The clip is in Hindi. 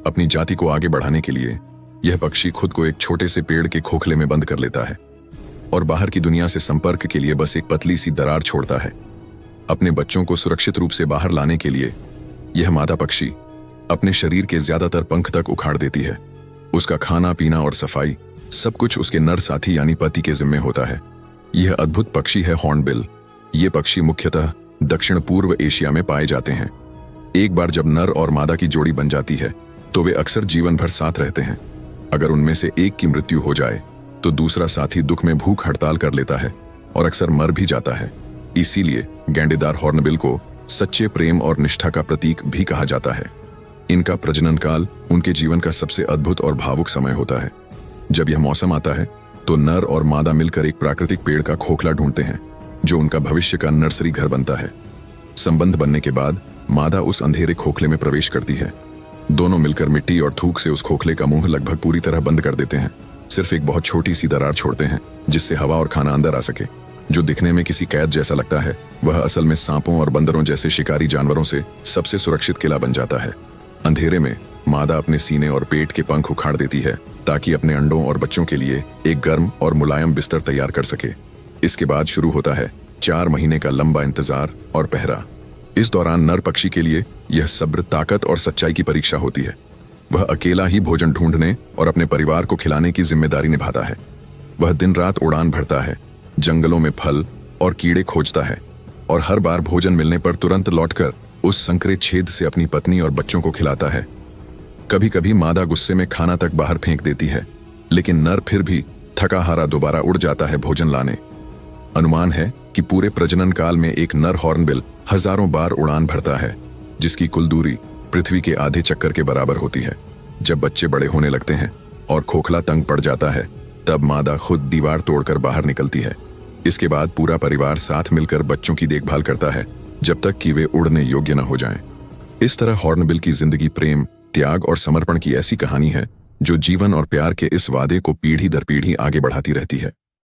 अपनी जाति को आगे बढ़ाने के लिए यह पक्षी खुद को एक छोटे से पेड़ के खोखले में बंद कर लेता है और बाहर की दुनिया से संपर्क के लिए बस एक पतली सी दरार छोड़ता है। अपने बच्चों को सुरक्षित रूप से बाहर लाने के लिए यह मादा पक्षी अपने शरीर के ज्यादातर पंख तक उखाड़ देती है। उसका खाना पीना और सफाई सब कुछ उसके नर साथी यानी पति के जिम्मे होता है। यह अद्भुत पक्षी है हॉर्नबिल। ये पक्षी मुख्यतः दक्षिण पूर्व एशिया में पाए जाते हैं। एक बार जब नर और मादा की जोड़ी बन जाती है तो वे अक्सर जीवन भर साथ रहते हैं। अगर उनमें से एक की मृत्यु हो जाए तो दूसरा साथी दुख में भूख हड़ताल कर लेता है और अक्सर मर भी जाता है। इसीलिए गेंडेदार हॉर्नबिल को सच्चे प्रेम और निष्ठा का प्रतीक भी कहा जाता है। इनका प्रजनन काल उनके जीवन का सबसे अद्भुत और भावुक समय होता है। जब यह मौसम आता है तो नर और मादा मिलकर एक प्राकृतिक पेड़ का खोखला ढूंढते हैं जो उनका भविष्य का नर्सरी घर बनता है। संबंध बनने के बाद मादा उस अंधेरे खोखले में प्रवेश करती है। दोनों मिलकर मिट्टी और थूक से उस खोखले का मुंह लगभग पूरी तरह बंद कर देते हैं। सिर्फ एक बहुत छोटी सी दरार छोड़ते हैं जिससे हवा और खाना अंदर आ सके। जो दिखने में किसी कैद जैसा लगता है वह असल में सांपों और बंदरों जैसे शिकारी जानवरों से सबसे सुरक्षित किला बन जाता है। अंधेरे में मादा अपने सीने और पेट के पंख उखाड़ देती है ताकि अपने अंडों और बच्चों के लिए एक गर्म और मुलायम बिस्तर तैयार कर सके। इसके बाद शुरू होता है 4 महीने का लंबा इंतजार और पहरा। इस दौरान नर पक्षी के लिए यह सब्र, ताकत और सच्चाई की परीक्षा होती है। वह अकेला ही भोजन ढूंढने और अपने परिवार को खिलाने की जिम्मेदारी निभाता है। वह दिन रात उड़ान भरता है, जंगलों में फल और कीड़े खोजता है और हर बार भोजन मिलने पर तुरंत लौटकर उस संकरे छेद से अपनी पत्नी और बच्चों को खिलाता है। कभी कभी मादा गुस्से में खाना तक बाहर फेंक देती है, लेकिन नर फिर भी थका हारा दोबारा उड़ जाता है भोजन लाने। अनुमान है कि पूरे प्रजनन काल में एक नर हॉर्नबिल हजारों बार उड़ान भरता है, जिसकी कुल दूरी पृथ्वी के आधे चक्कर के बराबर होती है। जब बच्चे बड़े होने लगते हैं और खोखला तंग पड़ जाता है तब मादा खुद दीवार तोड़कर बाहर निकलती है। इसके बाद पूरा परिवार साथ मिलकर बच्चों की देखभाल करता है जब तक कि वे उड़ने योग्य न हो जाएं। इस तरह हॉर्नबिल की जिंदगी प्रेम, त्याग और समर्पण की ऐसी कहानी है जो जीवन और प्यार के इस वादे को पीढ़ी दर पीढ़ी आगे बढ़ाती रहती है।